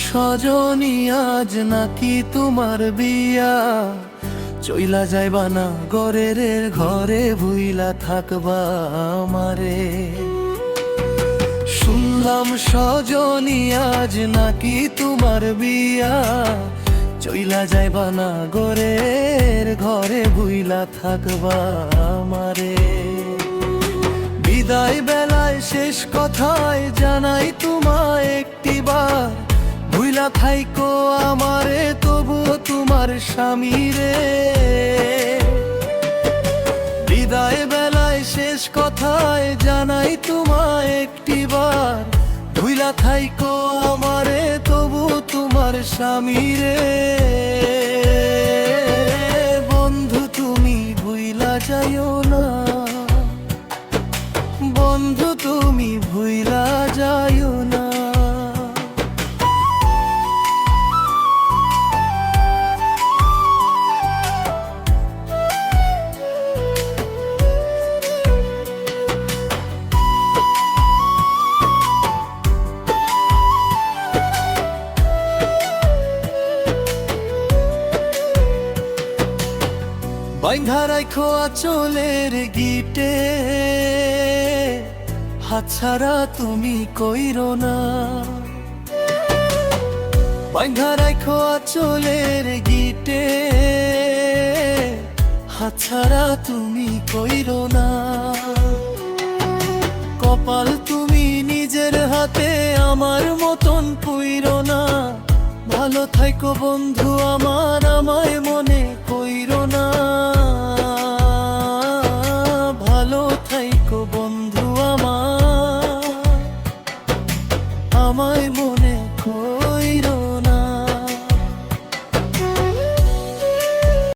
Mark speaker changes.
Speaker 1: সজনী আজ নাকি তোমার বিয়া, চইলা যাইবা না গরের ঘরে ভুইলা থাকবা আমারে। শুনলাম সজনী আজ নাকি তোমার বিয়া, চইলা যাইবা না গরের ঘরে ভুইলা থাকবা আমারে। বিদায় বেলায় শেষ কথায় জানাই তোমায় একটিবার, ভুইলা থাইকো আমারে তবুও তোমার স্বামী রে। বিদায় বেলায় শেষ কথায় জানাই তোমায় একটিবার, ভুইলা থাইকো আমারে তবুও তোমার স্বামী রে। বন্ধু তুমি ভুইলা যাইও না, বন্ধু তুমি ভুইলা যাইও না। বাইন্ধা রাইখো আঁচলের গিটে, হাতছাড়া তুমি কইরো না। বাইন্ধা রাইখো আঁচলের গিটে, হাতছাড়া তুমি কইরো না। কপাল তুমি নিজের হাতে আমার মতন কইরো না। ভালো থাইকো বন্ধু আমার, আমায় মনে কইরো না। ভালো থাইকো বন্ধু আমার, আমায় মনে কইরো না।